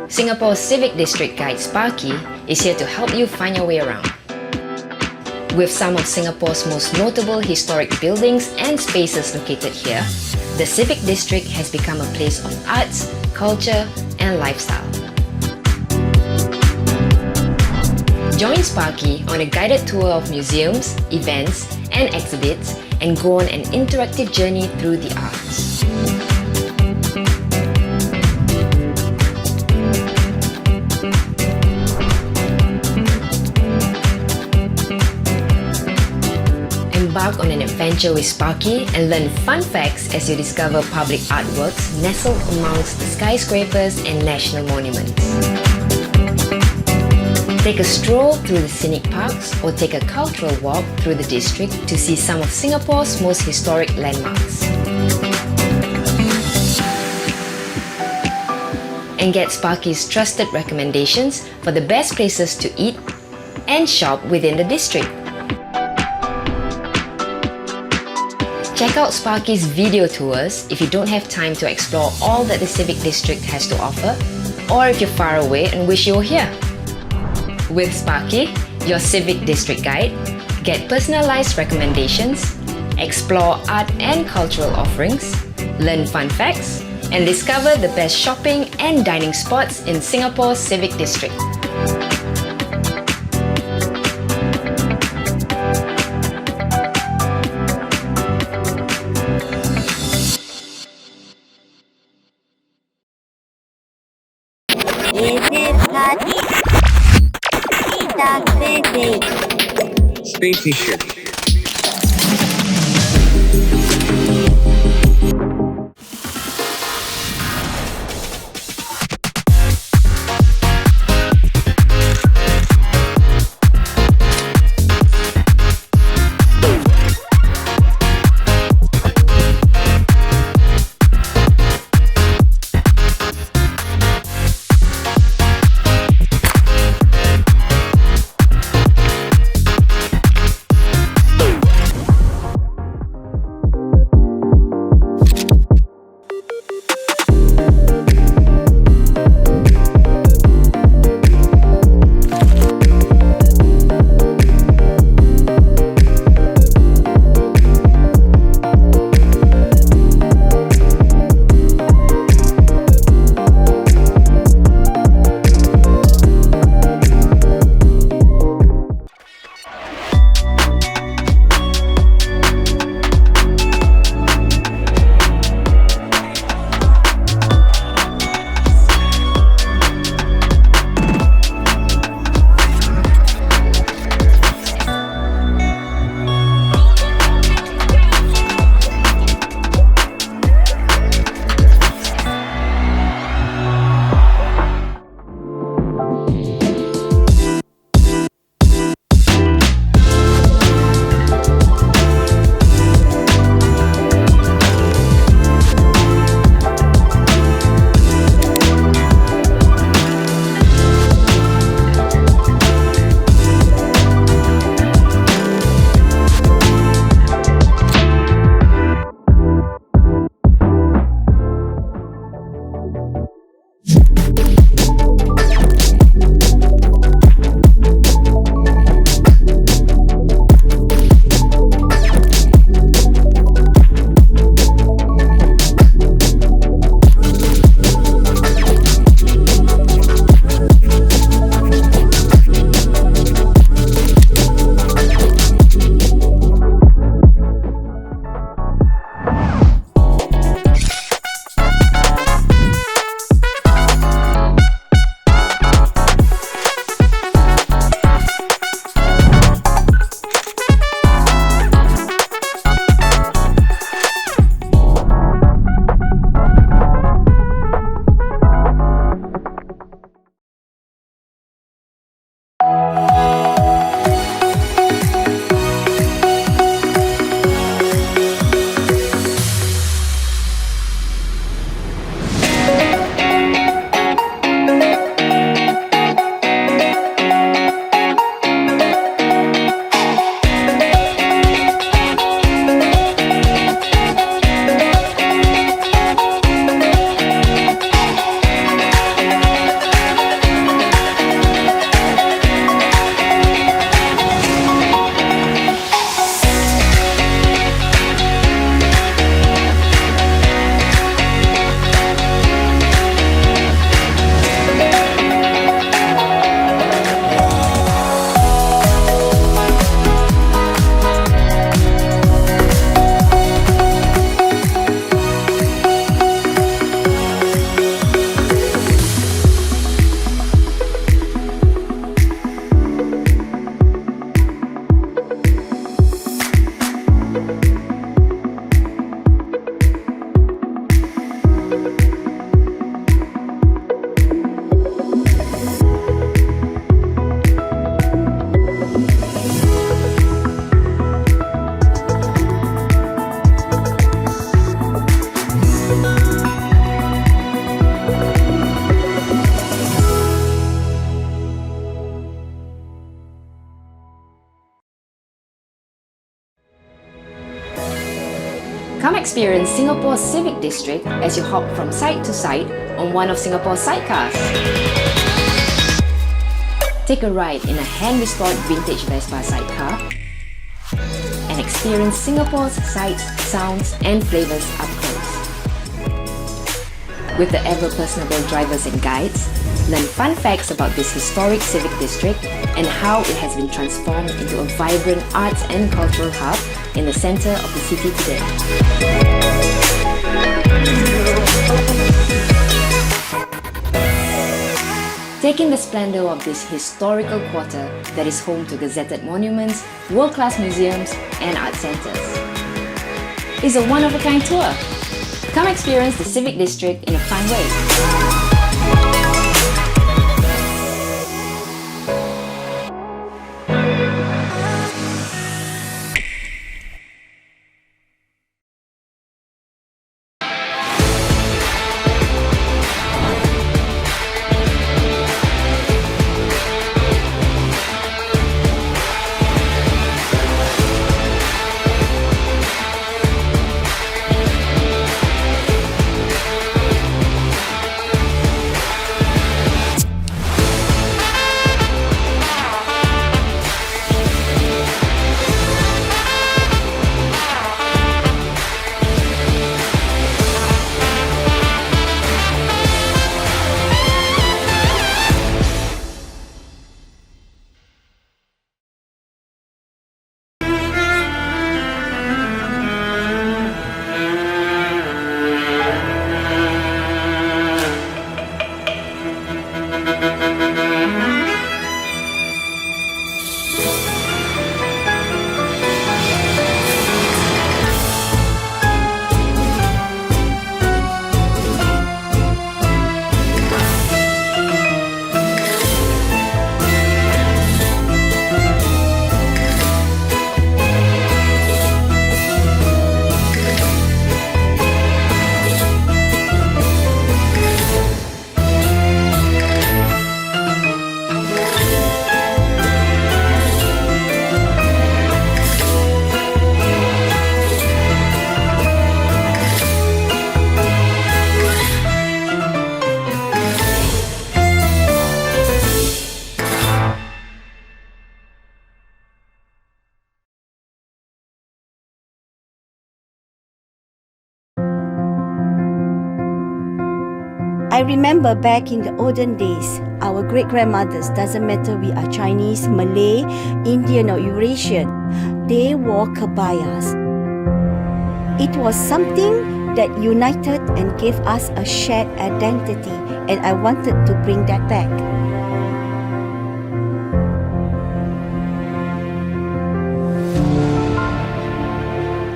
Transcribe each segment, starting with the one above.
Singapore's Civic District Guide Sparky is here to help you find your way around. With some of Singapore's most notable historic buildings and spaces located here, the Civic District has become a place of arts, culture, and lifestyle. Join Sparky on a guided tour of museums, events, and exhibits, and go on an interactive journey through the arts. Embark on an adventure with Sparky and learn fun facts as you discover public artworks nestled amongst the skyscrapers and national monuments. Take a stroll through the scenic parks or take a cultural walk through the district to see some of Singapore's most historic landmarks. And get Sparky's trusted recommendations for the best places to eat and shop within the district. Check out Sparky's video tours if you don't have time to explore all that the Civic District has to offer, or if you're far away and wish you were here. With Sparky, your Civic District Guide, get personalized recommendations, explore art and cultural offerings, learn fun facts, and discover the best shopping and dining spots in Singapore's Civic District. Stay patient. experience Singapore's Civic district as you hop from side to side on one of Singapore's sidecars. Take a ride in a hand-restored vintage Vespa sidecar and experience Singapore's sights, sounds and flavours up close. With the ever-personable drivers and guides, learn fun facts about this historic civic district and how it has been transformed into a vibrant arts and cultural hub in the centre of the city today. Take in the splendour of this historical quarter that is home to gazetted monuments, world-class museums and art centres. It's a one-of-a-kind tour. Come experience the Civic District in a fun way. I remember back in the olden days, our great-grandmothers, doesn't matter we are Chinese, Malay, Indian or Eurasian, they wore kebayas. It was something that united and gave us a shared identity, and I wanted to bring that back.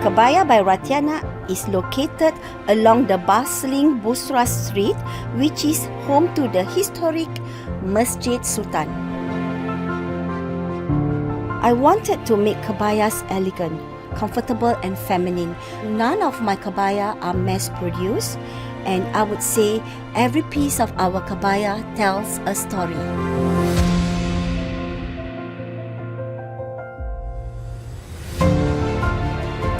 Kebaya by Ratiana is located along the bustling Busra Street, which is home to the historic Masjid Sultan. I wanted to make kebayas elegant, comfortable and feminine. None of my kebaya are mass-produced, and I would say every piece of our kebaya tells a story.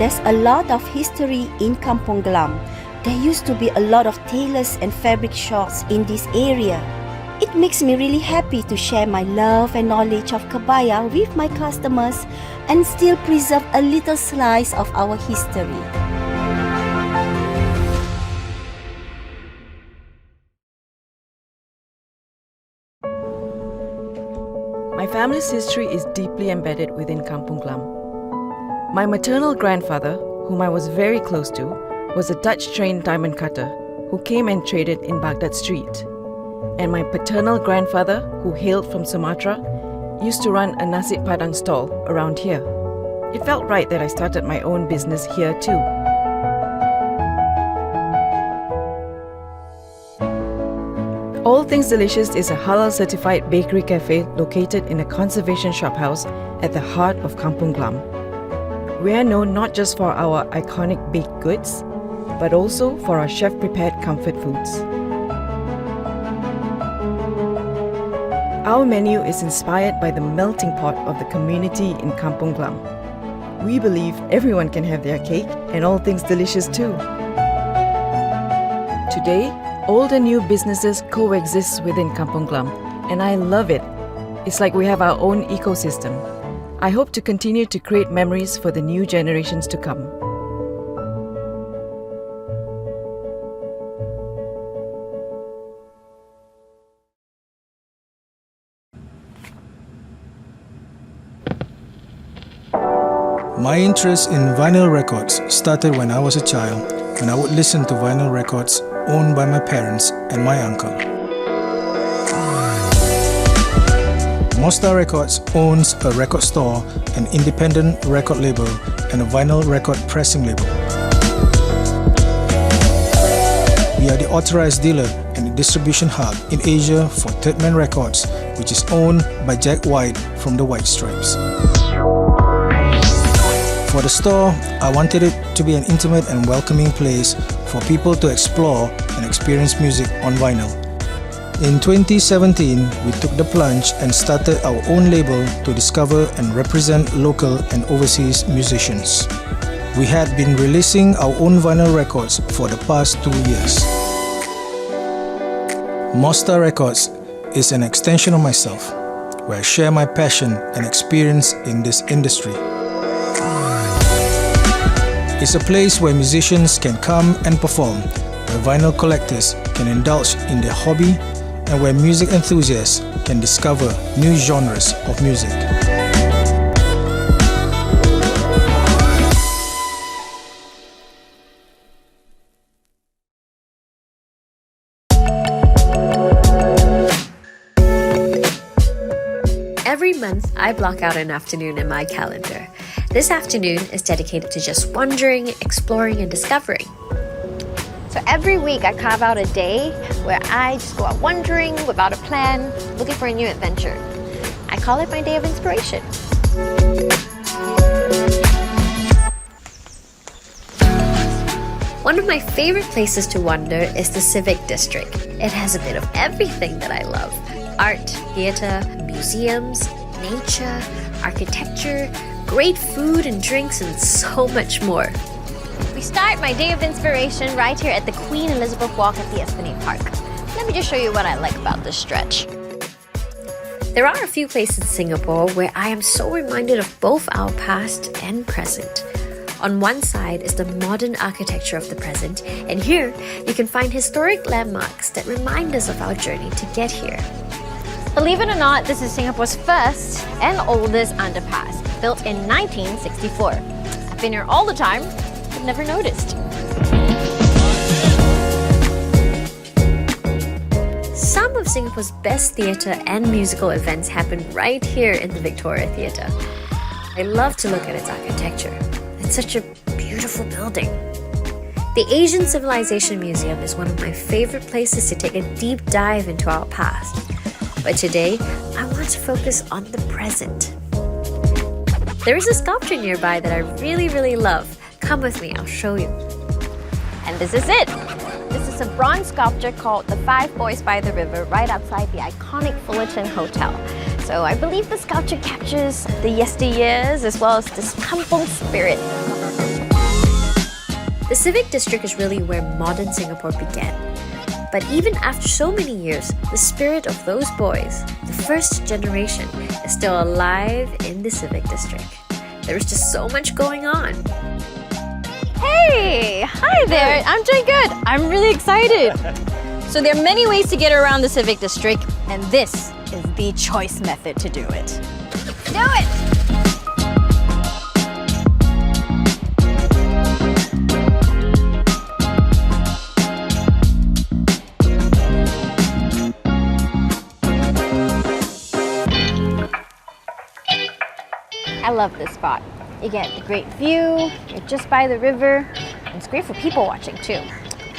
There's a lot of history in Kampong Gelam. There used to be a lot of tailors and fabric shops in this area. It makes me really happy to share my love and knowledge of kebaya with my customers and still preserve a little slice of our history. My family's history is deeply embedded within Kampong Gelam. My maternal grandfather, whom I was very close to, was a Dutch-trained diamond cutter who came and traded in Baghdad Street. And my paternal grandfather, who hailed from Sumatra, used to run a nasi padang stall around here. It felt right that I started my own business here too. All Things Delicious is a halal-certified bakery cafe located in a conservation shophouse at the heart of Kampong Gelam. We are known not just for our iconic baked goods, but also for our chef-prepared comfort foods. Our menu is inspired by the melting pot of the community in Kampong Gelam. we believe everyone can have their cake and all things delicious too. Today, old and new businesses coexist within Kampong Gelam, and I love it. It's like we have our own ecosystem. I hope to continue to create memories for the new generations to come. My interest in vinyl records started when I was a child, when I would listen to vinyl records owned by my parents and my uncle. Mosta Records owns a record store, an independent record label, and a vinyl record pressing label. We are the authorized dealer and the distribution hub in Asia for Third Man Records, which is owned by Jack White from the White Stripes. For the store, I wanted it to be an intimate and welcoming place for people to explore and experience music on vinyl. In 2017, we took the plunge and started our own label to discover and represent local and overseas musicians. We had been releasing our own vinyl records for the past 2 years. Mosta Records is an extension of myself, where I share my passion and experience in this industry. It's a place where musicians can come and perform, where vinyl collectors can indulge in their hobby, and where music enthusiasts can discover new genres of music. Every month, I block out an afternoon in my calendar. This afternoon is dedicated to just wandering, exploring, and discovering. So every week I carve out a day where I just go out wandering without a plan, looking for a new adventure. I call it my day of inspiration. One of my favorite places to wander is the Civic district. It has a bit of everything that I love. Art, theatre, museums, nature, architecture, great food and drinks, and so much more. We start my day of inspiration right here at the Queen Elizabeth Walk at the Esplanade Park. Let me just show you what I like about this stretch. There are a few places in Singapore where I am so reminded of both our past and present. On one side is the modern architecture of the present, and here you can find historic landmarks that remind us of our journey to get here. Believe it or not, this is Singapore's first and oldest underpass, built in 1964. I've been here all the time, but never noticed. Some of Singapore's best theatre and musical events happen right here in the Victoria Theatre. I love to look at its architecture. It's such a beautiful building. The Asian Civilization Museum is one of my favorite places to take a deep dive into our past. But today, I want to focus on the present. There is a sculpture nearby that I really love. Come with me, I'll show you. And this is it. This is a bronze sculpture called The Five Boys by the River right outside the iconic Fullerton Hotel. So I believe the sculpture captures the yesteryears as well as this kampong spirit. The Civic District is really where modern Singapore began. But even after so many years, the spirit of those boys, the first generation, is still alive in the Civic District. There is just so much going on. Hey! Hi there! I'm doing good! I'm really excited! So there are many ways to get around the Civic District, and this is the choice method to do it. Do it! I love this spot. You get a great view, you're just by the river, and it's great for people watching too.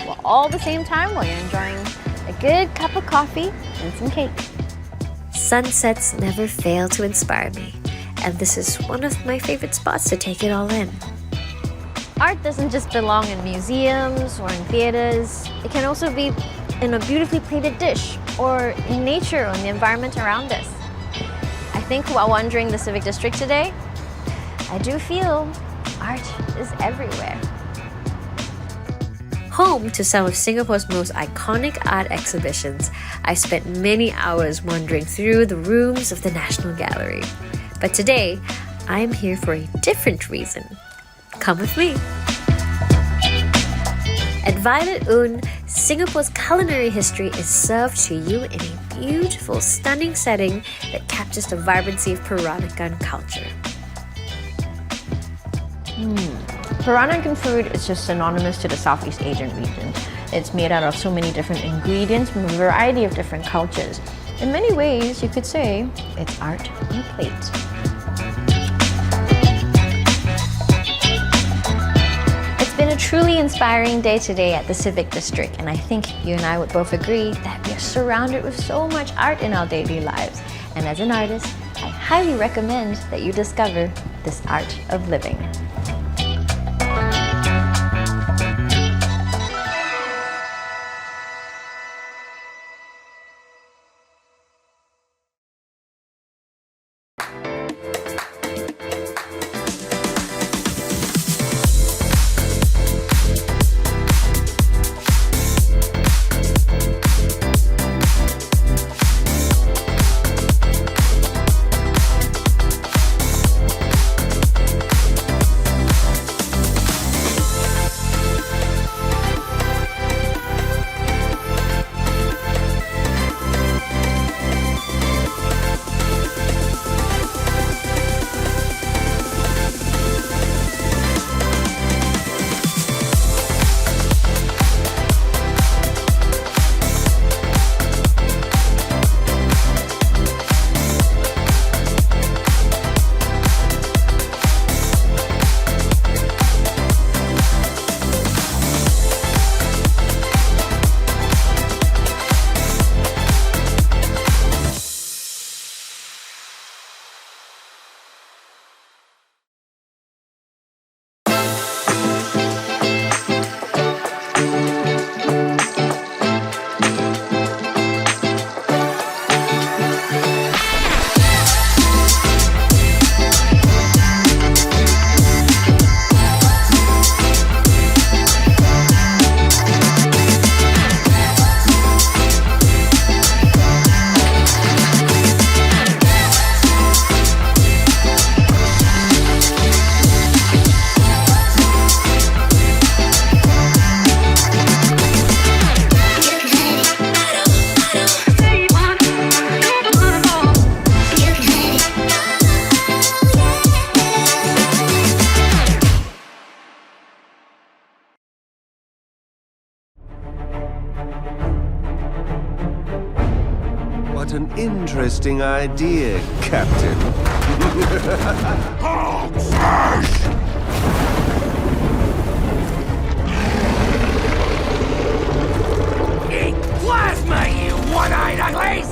Well, all at the same time while you're enjoying a good cup of coffee and some cake. Sunsets never fail to inspire me, and this is one of my favorite spots to take it all in. Art doesn't just belong in museums or in theaters. It can also be in a beautifully plated dish or in nature or in the environment around us. I think while wandering the Civic District today, I do feel art is everywhere. Home to some of Singapore's most iconic art exhibitions, I spent many hours wandering through the rooms of the National Gallery. But today, I'm here for a different reason. Come with me. At Violet Un, Singapore's culinary history is served to you in a beautiful, stunning setting that captures the vibrancy of Peranakan culture. Peranakan food is just synonymous to the Southeast Asian region. It's made out of so many different ingredients from a variety of different cultures. In many ways, you could say it's art on a plate. It's been a truly inspiring day today at the Civic District, and I think you and I would both agree that we are surrounded with so much art in our daily lives. And as an artist, I highly recommend that you discover this art of living. What an interesting idea, Captain. Eat plasma, you one-eyed uglies!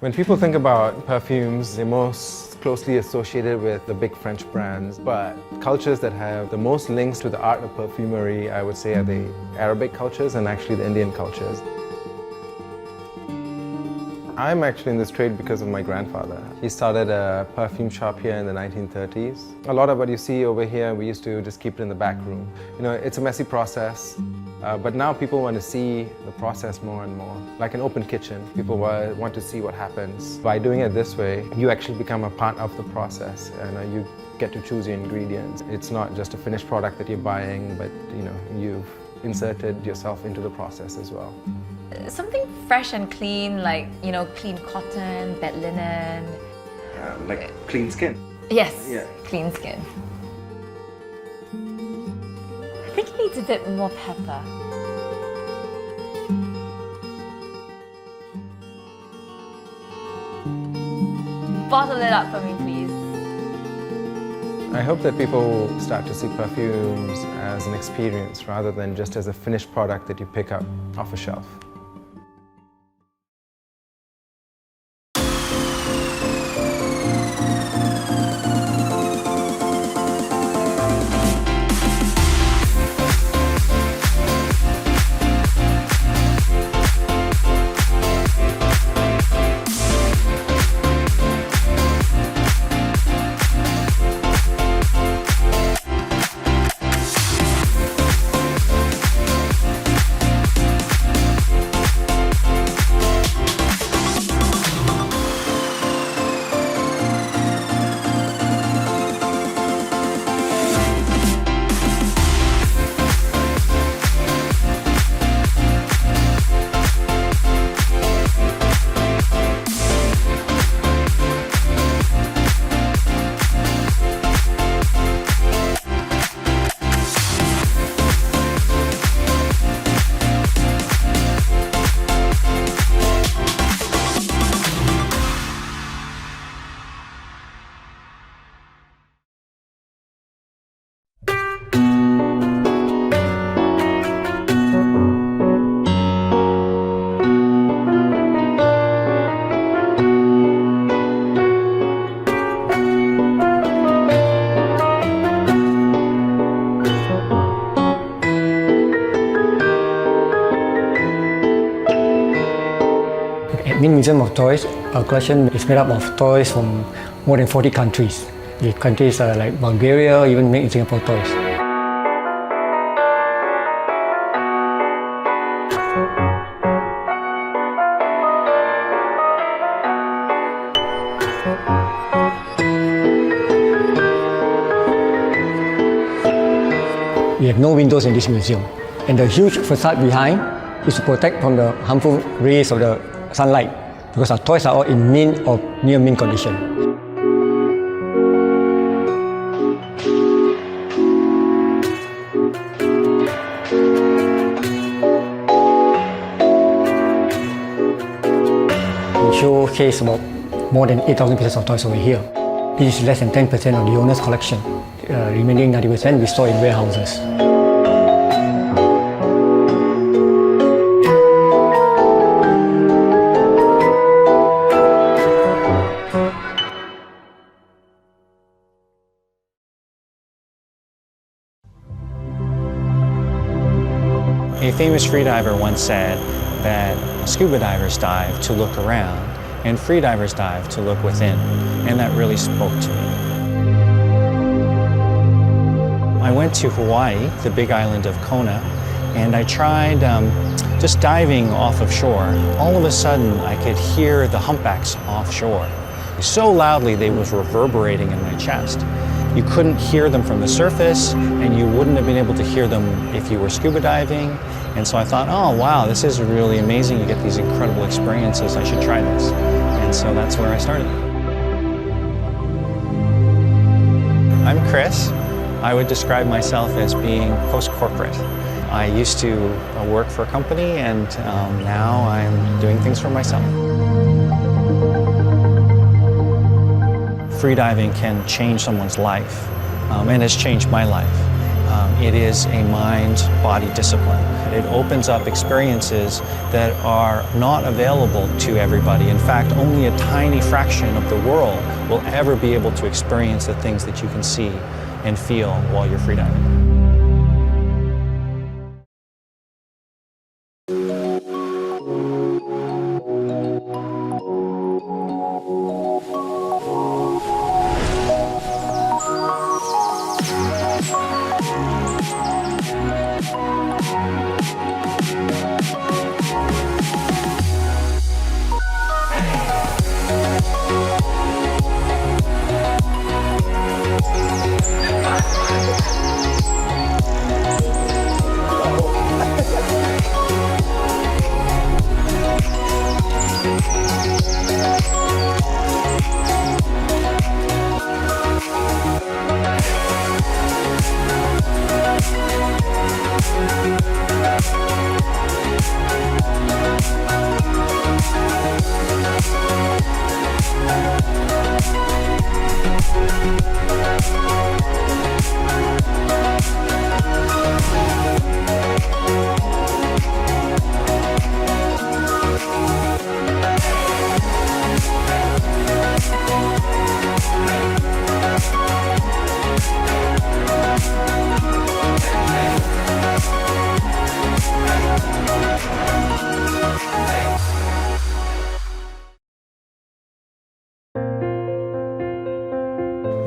When people think about perfumes, they're most closely associated with the big French brands, but cultures that have the most links to the art of perfumery, I would say, are the Arabic cultures and actually the Indian cultures. I'm actually in this trade because of my grandfather. He started a perfume shop here in the 1930s. A lot of what you see over here, we used to just keep it in the back room. You know, it's a messy process, but now people want to see the process more and more. Like an open kitchen, people want to see what happens. By doing it this way, you actually become a part of the process, and you get to choose your ingredients. It's not just a finished product that you're buying, but you've inserted yourself into the process as well. Something fresh and clean, like, clean cotton, bed linen. Like clean skin. Yes, Yeah. clean skin. I think it needs a bit more pepper. Bottle it up for me, please. I hope that people start to see perfumes as an experience rather than just as a finished product that you pick up off a shelf. Mini Museum of Toys, our collection is made up of toys from more than 40 countries. The countries like Bulgaria even make in Singapore toys. We have no windows in this museum, and the huge facade behind is to protect from the harmful rays of the sunlight, because our toys are all in mint or near mint condition. We showcase about more than 8,000 pieces of toys over here. This is less than 10% of the owner's collection. Remaining 90% we store in warehouses. A famous freediver once said that scuba divers dive to look around and freedivers dive to look within, and that really spoke to me. I went to Hawaii, the big island of Kona, and I tried just diving off of shore. All of a sudden, I could hear the humpbacks offshore. So loudly, they was reverberating in my chest. You couldn't hear them from the surface, and you wouldn't have been able to hear them if you were scuba diving. And so I thought, oh wow, this is really amazing. You get these incredible experiences. I should try this. And so that's where I started. I'm Chris. I would describe myself as being post-corporate. I used to work for a company, and now I'm doing things for myself. Freediving can change someone's life, and has changed my life. It is a mind-body discipline. It opens up experiences that are not available to everybody. In fact, only a tiny fraction of the world will ever be able to experience the things that you can see and feel while you're freediving.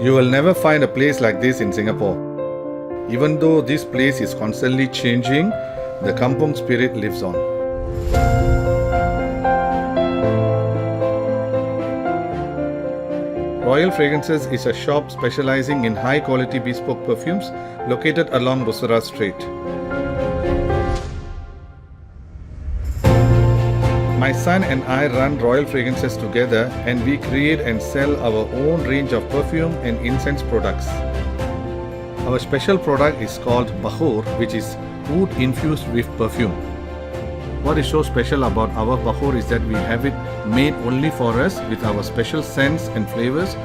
You will never find a place like this in Singapore. Even though this place is constantly changing, the Kampong spirit lives on. Royal Fragrances is a shop specializing in high-quality bespoke perfumes located along Bussorah Strait. My son and I run Royal Fragrances together, and we create and sell our own range of perfume and incense products. Our special product is called Bahur, which is wood infused with perfume. What is so special about our Bahur is that we have it made only for us with our special scents and flavors.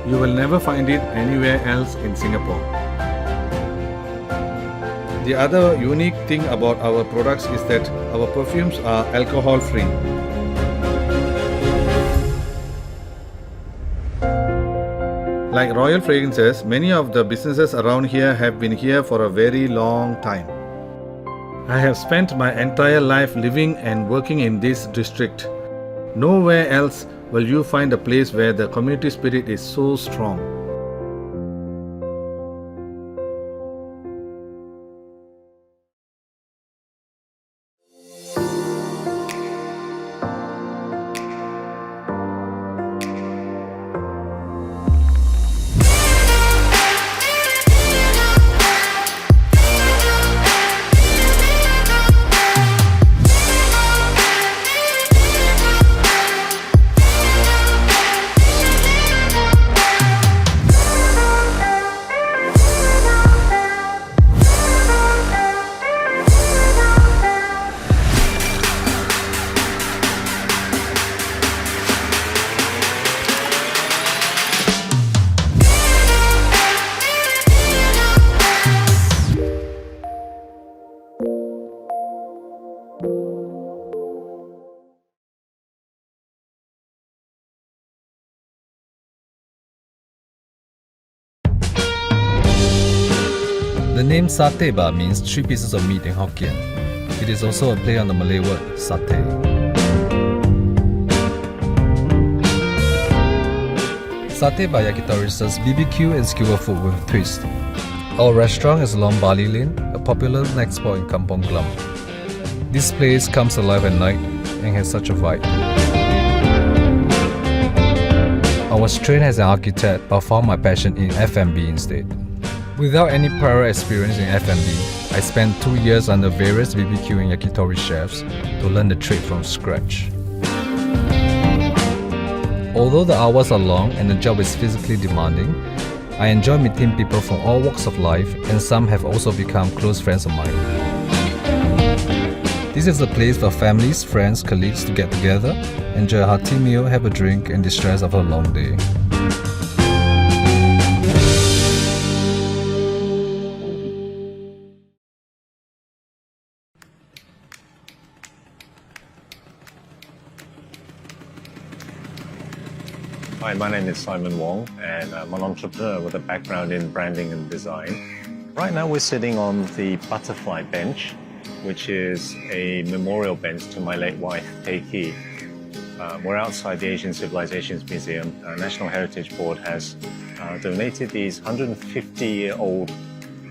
You will never find it anywhere else in Singapore. The other unique thing about our products is that our perfumes are alcohol-free. Like Royal Fragrances, many of the businesses around here have been here for a very long time. I have spent my entire life living and working in this district. Nowhere else will you find a place where the community spirit is so strong. The name Sateba means 3 pieces of meat in Hokkien. It is also a play on the Malay word satay. Sateba Yakitori serves BBQ and skewer food with a twist. Our restaurant is along Bali Lane, a popular night spot in Kampong Gelam. This place comes alive at night and has such a vibe. I was trained as an architect but found my passion in F&B instead. Without any prior experience in F&B, I spent 2 years under various BBQ and yakitori chefs to learn the trade from scratch. Although the hours are long and the job is physically demanding, I enjoy meeting people from all walks of life, and some have also become close friends of mine. This is a place for families, friends, colleagues to get together, enjoy a hearty meal, have a drink and distress after a long day. Hi, my name is Simon Wong, and I'm an entrepreneur with a background in branding and design. Right now we're sitting on the butterfly bench, which is a memorial bench to my late wife, Pei Ki. We're outside the Asian Civilizations Museum. National Heritage Board has donated these 150-year-old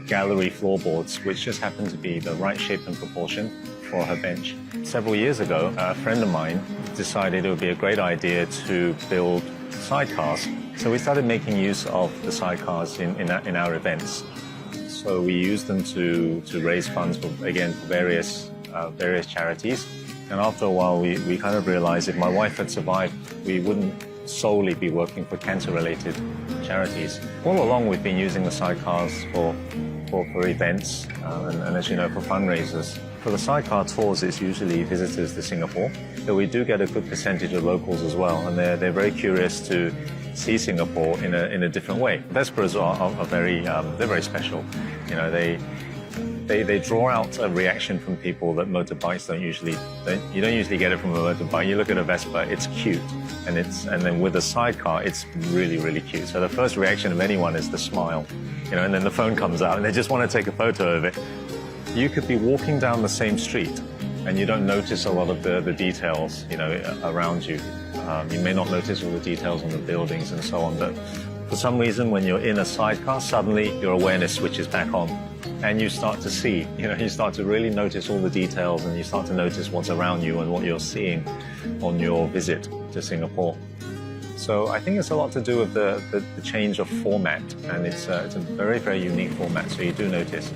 gallery floorboards, which just happen to be the right shape and proportion for her bench. Several years ago, a friend of mine decided it would be a great idea to build sidecars. So we started making use of the sidecars in our events. So we used them to raise funds for various charities. And after a while, we kind of realized if my wife had survived, we wouldn't solely be working for cancer-related charities. All along, we've been using the sidecars for events and as you know, for fundraisers. For the sidecar tours, it's usually visitors to Singapore, but we do get a good percentage of locals as well, and they're very curious to see Singapore in a different way. Vesperas are very special. You know, they draw out a reaction from people that motorbikes you don't usually get it from a motorbike. You look at a Vespa, it's cute, and then with a sidecar, it's really, really cute. So the first reaction of anyone is the smile, you know, and then the phone comes out and they just want to take a photo of it. You could be walking down the same street and you don't notice a lot of the details, you know, around you. You may not notice all the details on the buildings and so on, but for some reason, when you're in a sidecar, suddenly your awareness switches back on and you start to see, you know, you start to really notice all the details and you start to notice what's around you and what you're seeing on your visit to Singapore. So I think it's a lot to do with the change of format, and it's a very, very unique format, so you do notice.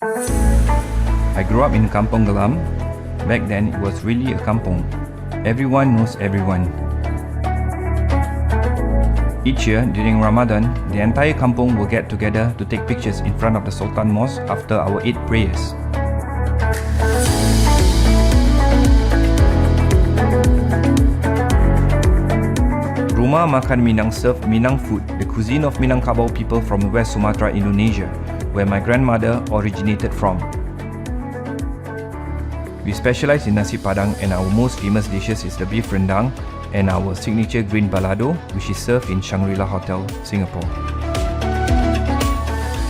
I grew up in Kampong Gelam. Back then, it was really a kampong. Everyone knows everyone. Each year, during Ramadan, the entire kampong will get together to take pictures in front of the Sultan Mosque after our Eid prayers. Rumah Makan Minang served Minang food, the cuisine of Minangkabau people from West Sumatra, Indonesia, where my grandmother originated from. We specialize in nasi padang, and our most famous dishes is the beef rendang and our signature green balado, which is served in Shangri-La Hotel, Singapore.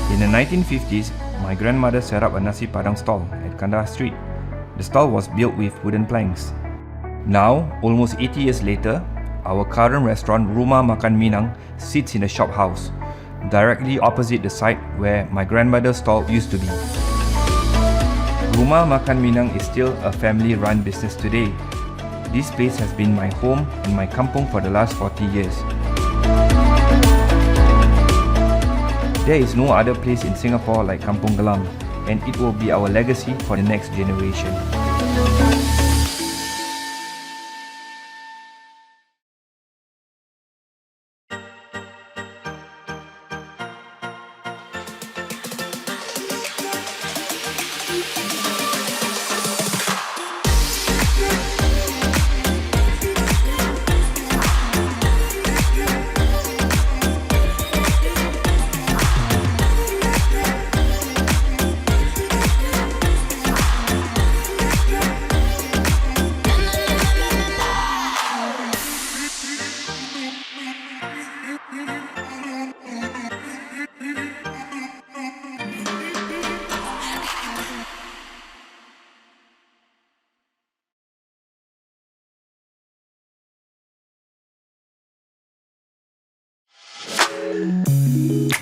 In the 1950s, my grandmother set up a nasi padang stall at Kandahar Street. The stall was built with wooden planks. Now, almost 80 years later, our current restaurant Rumah Makan Minang sits in a shop house, directly opposite the site where my grandmother's stall used to be. Rumah Makan Minang is still a family-run business today. This place has been my home and my kampong for the last 40 years. There is no other place in Singapore like Kampong Gelam, and it will be our legacy for the next generation.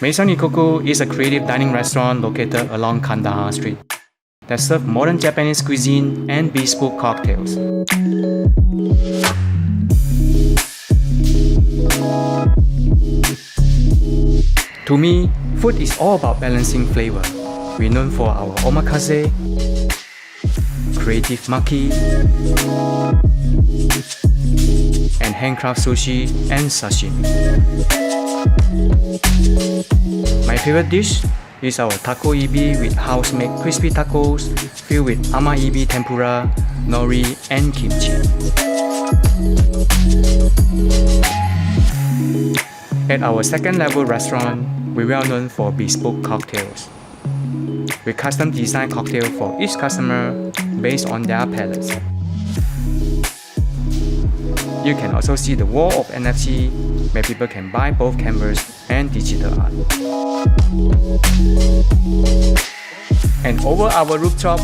Maison Ikoku is a creative dining restaurant located along Kandahar Street that serves modern Japanese cuisine and bespoke cocktails. To me, food is all about balancing flavor. We're known for our omakase, creative maki, and handcraft sushi and sashimi. My favorite dish is our taco ibi with house-made crispy tacos filled with ama ibi tempura, nori, and kimchi. At our second-level restaurant, we're well known for bespoke cocktails. We custom design cocktails for each customer based on their palates. You can also see the wall of NFT where people can buy both canvas and digital art. And over our rooftop,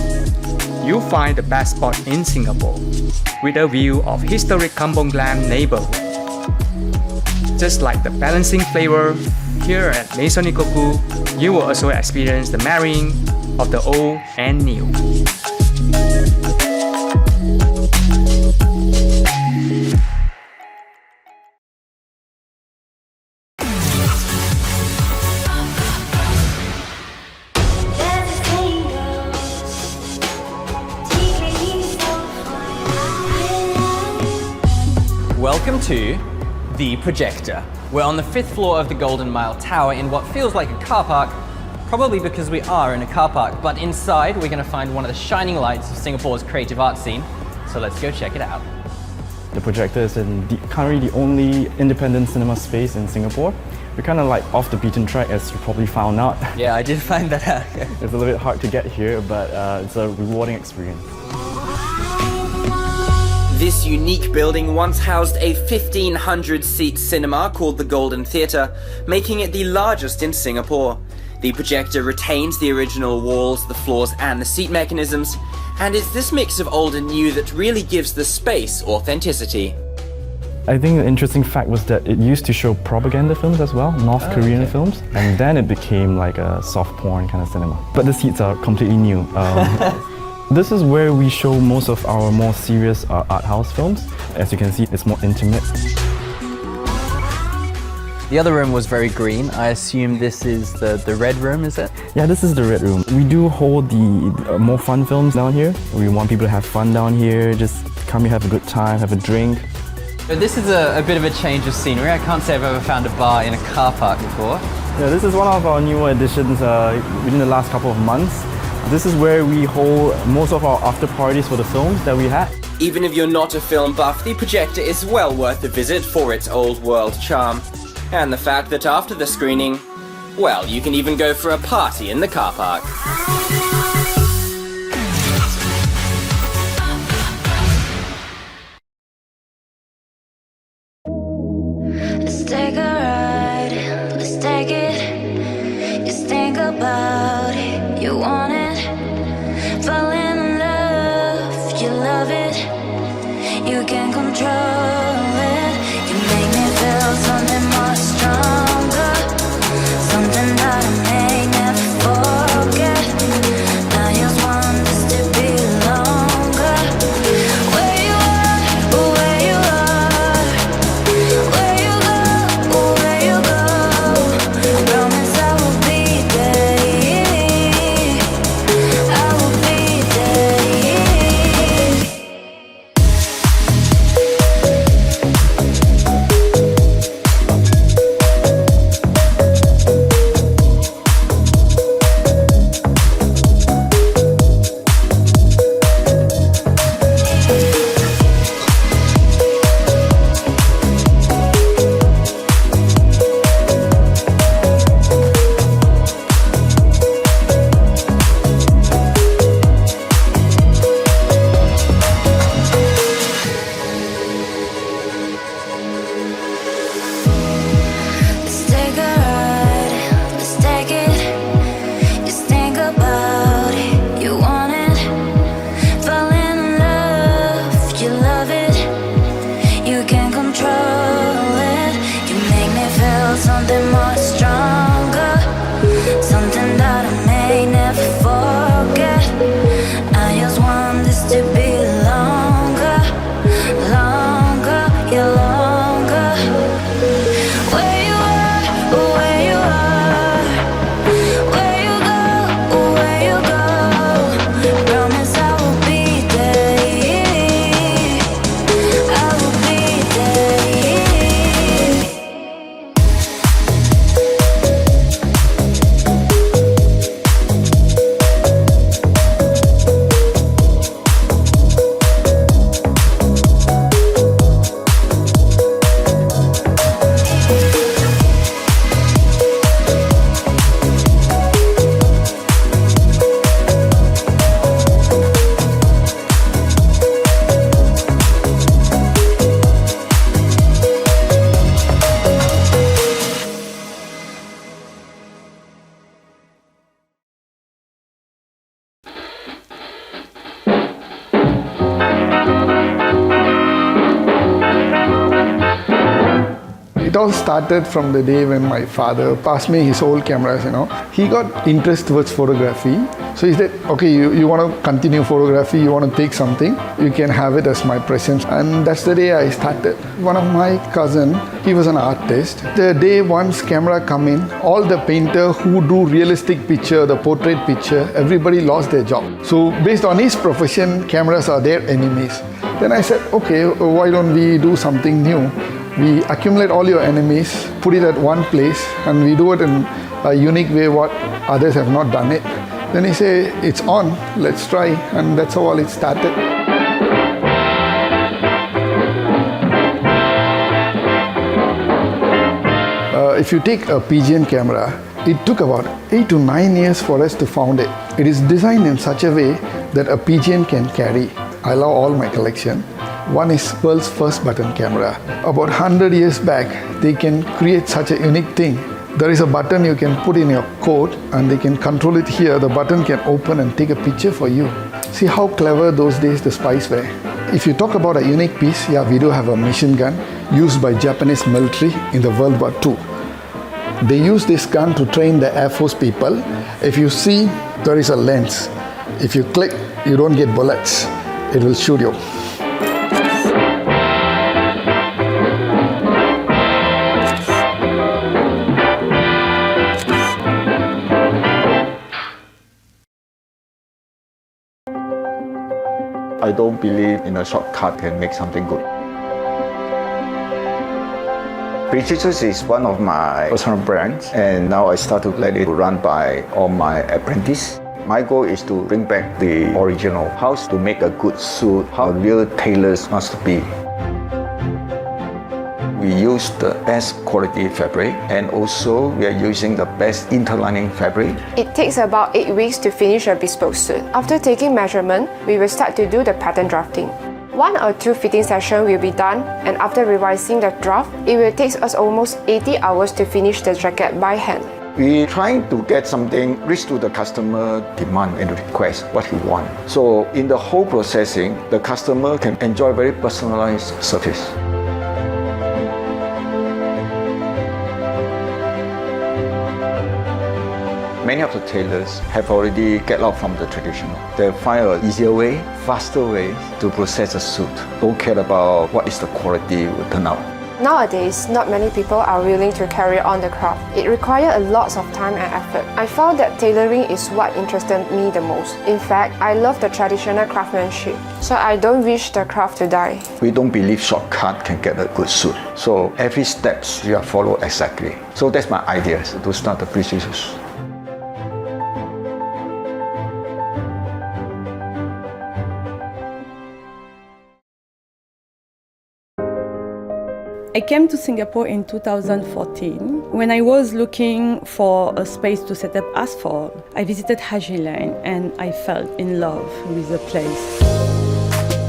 you'll find the best spot in Singapore with a view of historic Kampong Gelam neighborhood. Just like the balancing flavor, here at Maison Ikoku, you will also experience the marrying of the old and new. Welcome to the Projector. We're on the 5th floor of the Golden Mile Tower in what feels like a car park, probably because we are in a car park, but inside we're going to find one of the shining lights of Singapore's creative art scene, so let's go check it out. The Projector is currently the only independent cinema space in Singapore. We're kind of like off the beaten track, as you probably found out. Yeah, I did find that out. It's a little bit hard to get here, but it's a rewarding experience. This unique building once housed a 1,500-seat cinema called the Golden Theatre, making it the largest in Singapore. The Projector retains the original walls, the floors and the seat mechanisms, and it's this mix of old and new that really gives the space authenticity. I think the interesting fact was that it used to show propaganda films as well, North Korean films, and then it became like a soft porn kind of cinema. But the seats are completely new. This is where we show most of our more serious art house films. As you can see, it's more intimate. The other room was very green. I assume this is the red room, is it? Yeah, this is the red room. We do hold the more fun films down here. We want people to have fun down here, just come here, have a good time, have a drink. So this is a bit of a change of scenery. I can't say I've ever found a bar in a car park before. Yeah, this is one of our newer additions within the last couple of months. This is where we hold most of our after parties for the films that we had. Even if you're not a film buff, the Projector is well worth a visit for its old world charm. And the fact that after the screening, well, you can even go for a party in the car park. Let's take a ride, let's take it. Just think about it, you want it. Fall in love, you love it. You can control it. You make me feel something more stronger, something that I may never forget. I just want this to be longer. Where you are, where you are, where you go, where you go. I promise I will be there. I will be there. Let's take a ride, let's take it. Just think about it, you want it. Fall in love, you love it. You can control it. You make me feel something more stronger, something that I may never forget. I just want this to be longer, longer, yeah, longer. Where you are, where you are, where you go, where you go. Promise I will be there. I will be there. It all started from the day when my father passed me his old cameras, He got interest towards photography. So he said, okay, you want to continue photography, you want to take something, you can have it as my present. And that's the day I started. One of my cousin, he was an artist. The day once camera come in, all the painter who do realistic picture, the portrait picture, everybody lost their job. So based on his profession, cameras are their enemies. Then I said, okay, why don't we do something new? We accumulate all your enemies, put it at one place, and we do it in a unique way what others have not done it. Then he said, it's on, let's try, and that's how all it started. If you take a pigeon camera, it took about 8 to 9 years for us to found it. It is designed in such a way that a pigeon can carry. I love all my collection. One is world's first button camera. About 100 years back, they can create such a unique thing. There is a button you can put in your coat and they can control it here. The button can open and take a picture for you. See how clever those days the spies were. If you talk about a unique piece, yeah, we do have a machine gun used by Japanese military in the World War II. They use this gun to train the Air Force people. If you see, there is a lens. If you click, you don't get bullets. It will shoot you. I don't believe in a shortcut can make something good. Projector is one of my personal brands, and now I start to let it run by all my apprentices. My goal is to bring back the original, how to make a good suit, how real tailors must be. We use the best quality fabric, and also we are using the best interlining fabric. It takes about 8 weeks to finish a bespoke suit. After taking measurement, we will start to do the pattern drafting. 1 or 2 fitting sessions will be done, and after revising the draft, it will take us almost 80 hours to finish the jacket by hand. We're trying to get something reach to the customer demand and request what he wants. So in the whole processing, the customer can enjoy very personalized service. Many of the tailors have already get out from the traditional. They find an easier way, faster way to process a suit. Don't care about what is the quality will turn out. Nowadays, not many people are willing to carry on the craft. It requires a lot of time and effort. I found that tailoring is what interested me the most. In fact, I love the traditional craftsmanship, so I don't wish the craft to die. We don't believe shortcut can get a good suit. So every steps you have follow exactly. So that's my idea to start the Projectors. I came to Singapore in 2014. When I was looking for a space to set up asphalt, I visited Haji Lane and I fell in love with the place.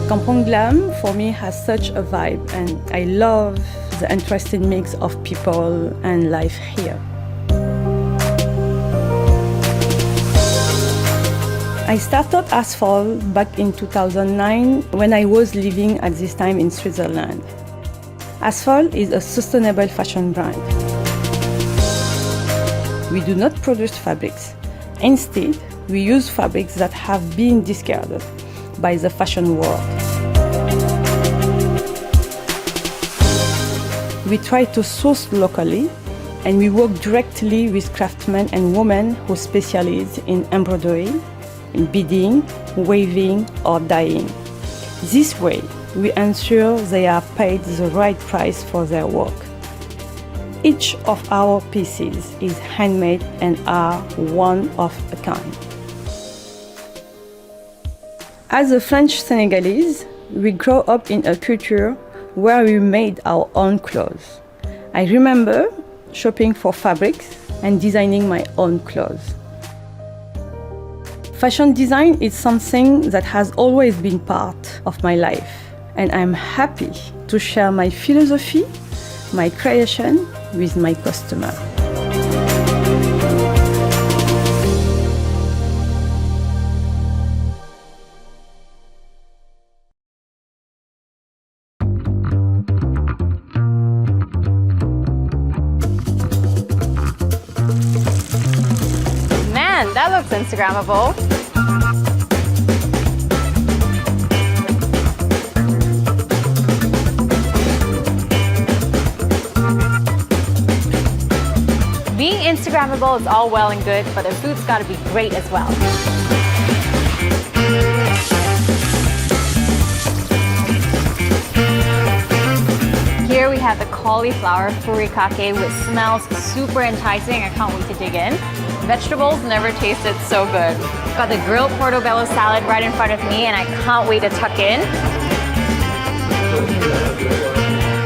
Kampong Gelam for me has such a vibe, and I love the interesting mix of people and life here. I started asphalt back in 2009 when I was living at this time in Switzerland. Asphalt is a sustainable fashion brand. We do not produce fabrics. Instead, we use fabrics that have been discarded by the fashion world. We try to source locally, and we work directly with craftsmen and women who specialize in embroidery, in beading, weaving, or dyeing. This way, we ensure they are paid the right price for their work. Each of our pieces is handmade and are one of a kind. As a French Senegalese, we grew up in a culture where we made our own clothes. I remember shopping for fabrics and designing my own clothes. Fashion design is something that has always been part of my life, and I'm happy to share my philosophy, my creation with my customer. Man, that looks Instagrammable. Being Instagrammable is all well and good, but the food's got to be great as well. Here we have the cauliflower furikake, which smells super enticing. I can't wait to dig in. Vegetables never tasted so good. Got the grilled portobello salad right in front of me, and I can't wait to tuck in.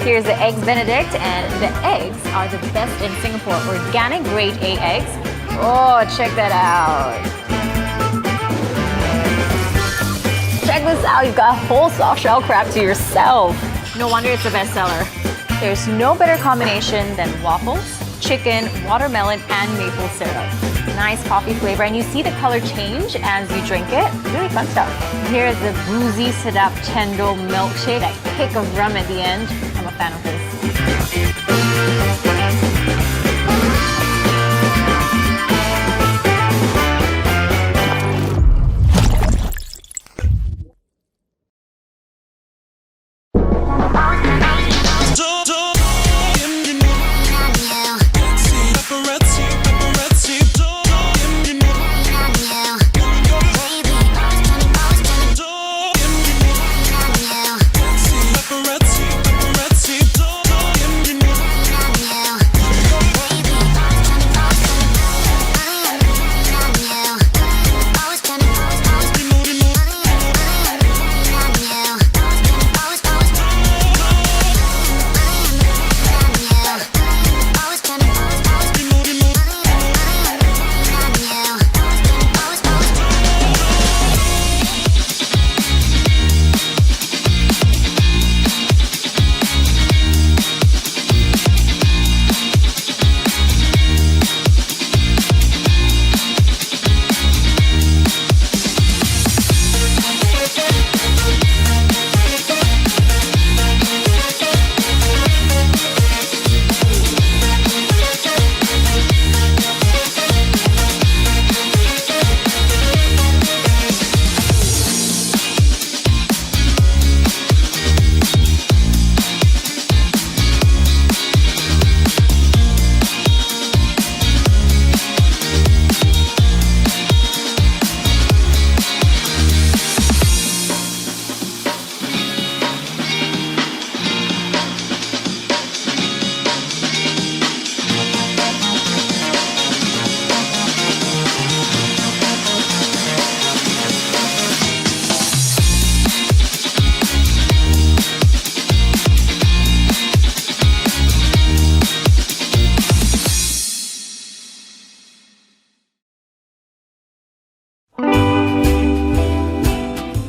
Here's the eggs Benedict, and the eggs are the best in Singapore. Organic grade A eggs. Oh, check that out. Check this out, you've got a whole soft shell crab to yourself. No wonder it's a bestseller. There's no better combination than waffles, chicken, watermelon, and maple syrup. Nice coffee flavor, and you see the color change as you drink it. Really fun stuff. Here's the boozy sedap chendol milkshake. That kick of rum at the end. I'm a fan of this.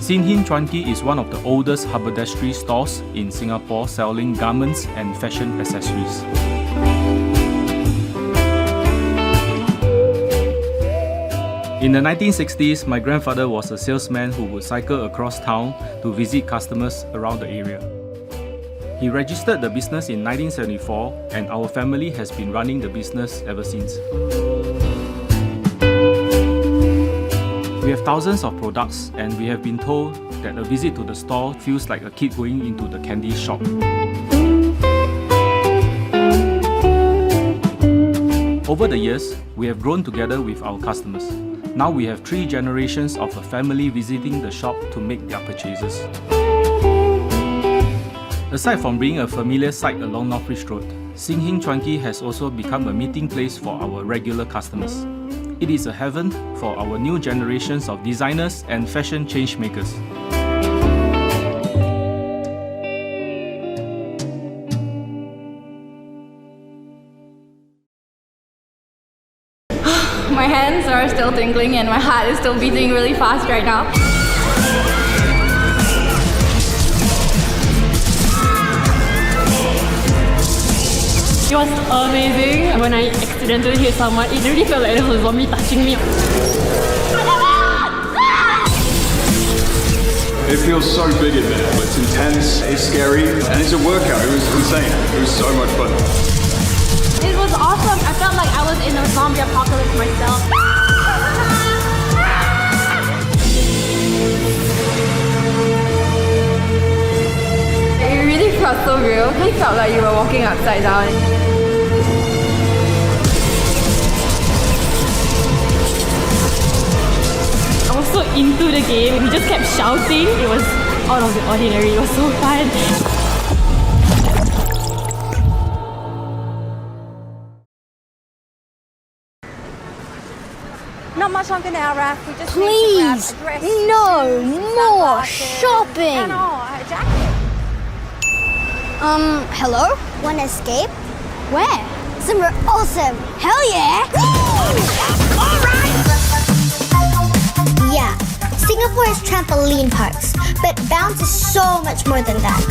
Sin Hin Chuan Ki is one of the oldest haberdashery stores in Singapore selling garments and fashion accessories. In the 1960s, my grandfather was a salesman who would cycle across town to visit customers around the area. He registered the business in 1974 and our family has been running the business ever since. We have thousands of products and we have been told that a visit to the store feels like a kid going into the candy shop. Over the years, we have grown together with our customers. Now we have 3 generations of a family visiting the shop to make their purchases. Aside from being a familiar sight along North Ridge Road, Sin Hin Chuan Ki has also become a meeting place for our regular customers. It is a heaven for our new generations of designers and fashion changemakers. My hands are still tingling and my heart is still beating really fast right now. It was amazing. When I accidentally hit someone, it really felt like there was a zombie touching me. It feels so big in there. It's intense, it's scary, and it's a workout. It was insane. It was so much fun. It was awesome. I felt like I was in a zombie apocalypse myself. It really felt so real. It really felt like you were walking upside down. I was so into the game. We just kept shouting. It was out of the ordinary. It was so fun. Not much longer now, Raph. We just Please, need to grab a dress, no shoes, more sunglasses, shopping. and a jacket. Hello? Wanna escape? Where? Somewhere awesome. Hell yeah! Alright! Yeah, Singapore has trampoline parks, but bounce is so much more than that.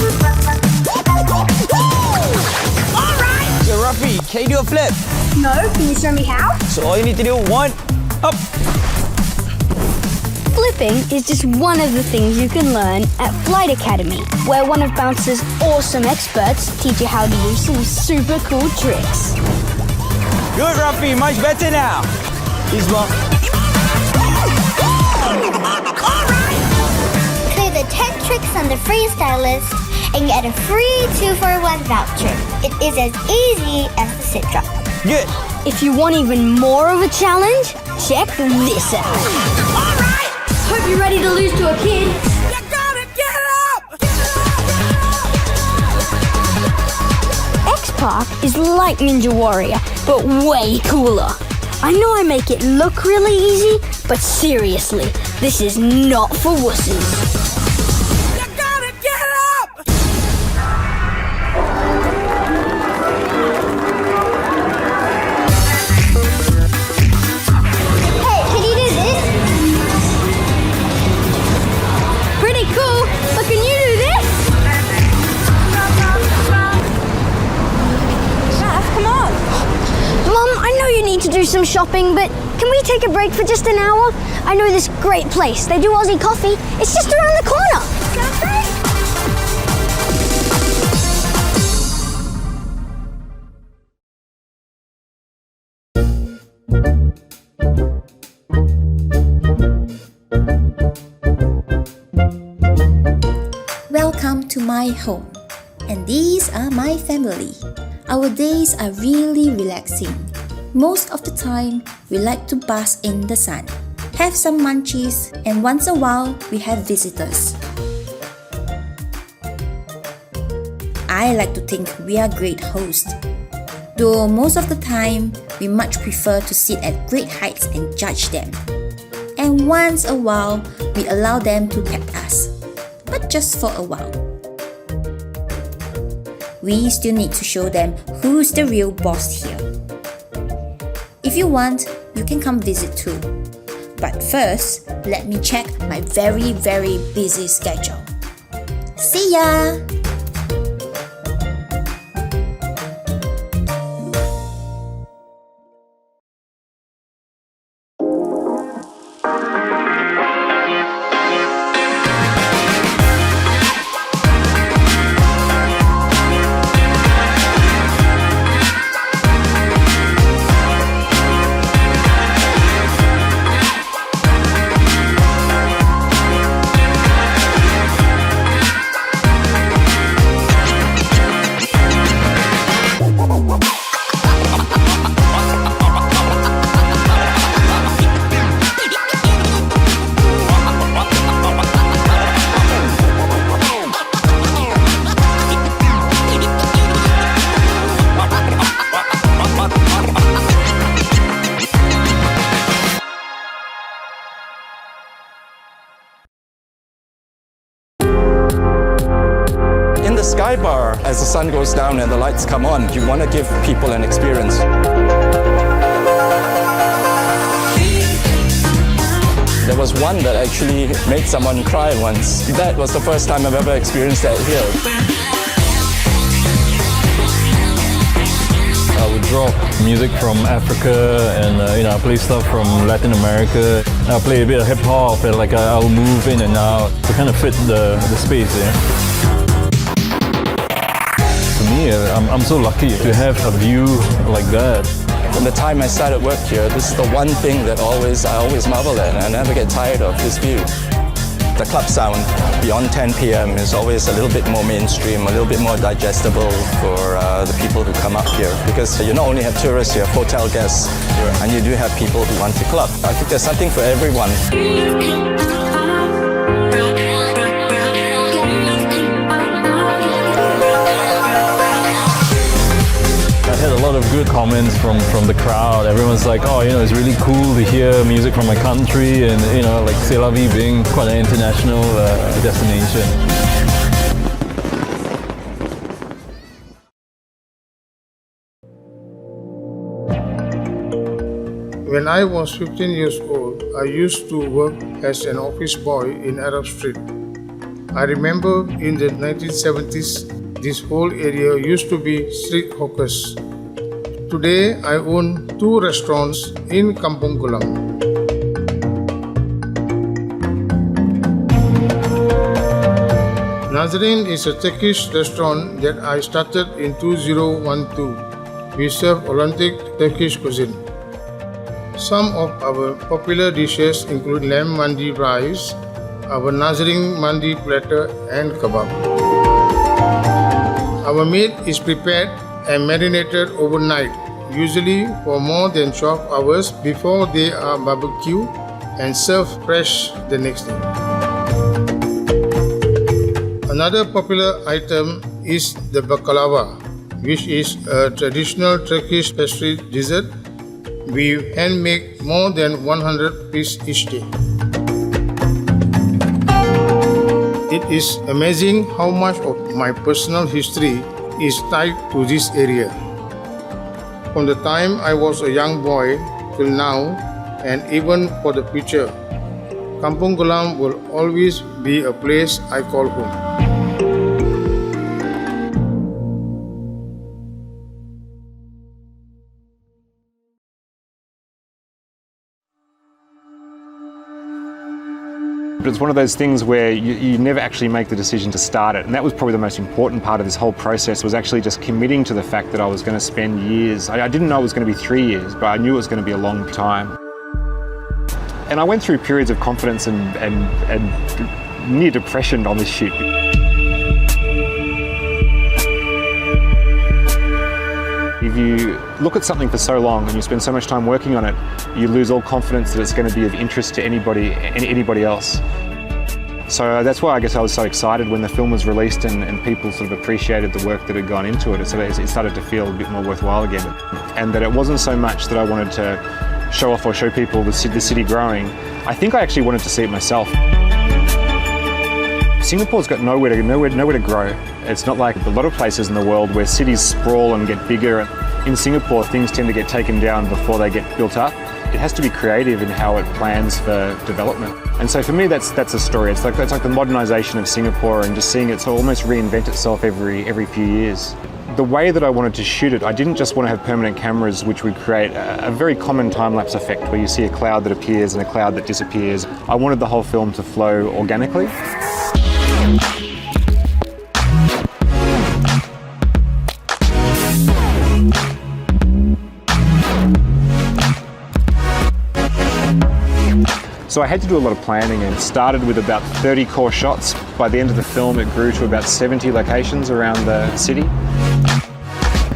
Alright! Yo, Rafi, can you do a flip? No, can you show me how? So all you need to do, 1, up. Flipping is just one of the things you can learn at Flight Academy, where one of Bounce's awesome experts teach you how to do some super cool tricks. Good, Rafi, much better now. This one. Clear the 10 tricks on the freestyle list and get a free 2-for-1 voucher. It is as easy as the sit drop. Good. If you want even more of a challenge, check this out. Alright! Hope you're ready to lose to a kid. You gotta get up! X-Park is like Ninja Warrior, but way cooler. I know I make it look really easy, but seriously, this is not for wusses. To do some shopping, but can we take a break for just an hour? I know this great place. They do Aussie coffee. It's just around the corner. Welcome to my home, and these are my family. Our days are really relaxing. Most of the time, we like to bask in the sun, have some munchies, and once a while, we have visitors. I like to think we are great hosts, though most of the time, we much prefer to sit at great heights and judge them. And once a while, we allow them to pet us, but just for a while. We still need to show them who's the real boss here. If you want, you can come visit too. But first, let me check my very, very busy schedule. See ya! Sky bar, as the sun goes down and the lights come on, you want to give people an experience. There was one that actually made someone cry once. That was the first time I've ever experienced that here. I would drop music from Africa and I play stuff from Latin America. I play a bit of hip hop and I'll move in and out to kind of fit the space there. I'm so lucky to have a view like that. From the time I started work here, this is the one thing that I always marvel at, and I never get tired of this view. The club sound beyond 10 p.m. is always a little bit more mainstream, a little bit more digestible for the people who come up here. Because you not only have tourists, you have hotel guests, and you do have people who want to club. I think there's something for everyone. I had a lot of good comments from the crowd. Everyone's like, oh, it's really cool to hear music from my country, and like C'est La Vie being quite an international destination. When I was 15 years old, I used to work as an office boy in Arab Street. I remember in the 1970s, this whole area used to be street hawkers. Today, I own 2 restaurants in Kampong Gelam. Nazarene is a Turkish restaurant that I started in 2012. We serve authentic Turkish cuisine. Some of our popular dishes include lamb mandi rice, our Nazarene mandi platter, and kebab. Our meat is prepared and marinated overnight, usually for more than 12 hours before they are barbecued and served fresh the next day. Another popular item is the baklava, which is a traditional Turkish pastry dessert. We hand make more than 100 pieces each day. It is amazing how much of my personal history is tied to this area. From the time I was a young boy till now, and even for the future, Kampong Gelam will always be a place I call home. But it's one of those things where you never actually make the decision to start it. And that was probably the most important part of this whole process, was actually just committing to the fact that I was going to spend years. I didn't know it was going to be 3 years, but I knew it was going to be a long time. And I went through periods of confidence and near depression on this shoot. If you look at something for so long and you spend so much time working on it, you lose all confidence that it's going to be of interest to anybody else. So that's why I guess I was so excited when the film was released and people sort of appreciated the work that had gone into it. So it started to feel a bit more worthwhile again. And that it wasn't so much that I wanted to show off or show people the city growing. I think I actually wanted to see it myself. Singapore's got nowhere to grow. It's not like a lot of places in the world where cities sprawl and get bigger. In Singapore, things tend to get taken down before they get built up. it has to be creative in how it plans for development. And so for me, that's a story. It's like the modernisation of Singapore and just seeing it almost reinvent itself every few years. The way that I wanted to shoot it, I didn't just want to have permanent cameras which would create a very common time-lapse effect where you see a cloud that appears and a cloud that disappears. I wanted the whole film to flow organically. So I had to do a lot of planning and started with about 30 core shots. By the end of the film, it grew to about 70 locations around the city.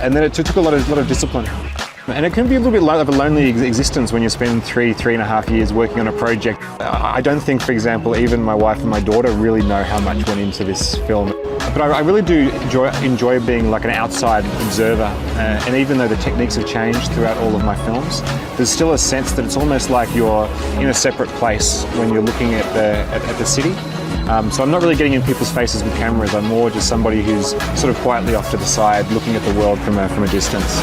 And then it took a lot of discipline. And it can be a little bit of a lonely existence when you spend three and a half years working on a project. I don't think, for example, even my wife and my daughter really know how much went into this film. But I really do enjoy being like an outside observer. And even though the techniques have changed throughout all of my films, there's still a sense that it's almost like you're in a separate place when you're looking at the city. So I'm not really getting in people's faces with cameras. I'm more just somebody who's sort of quietly off to the side, looking at the world from a distance.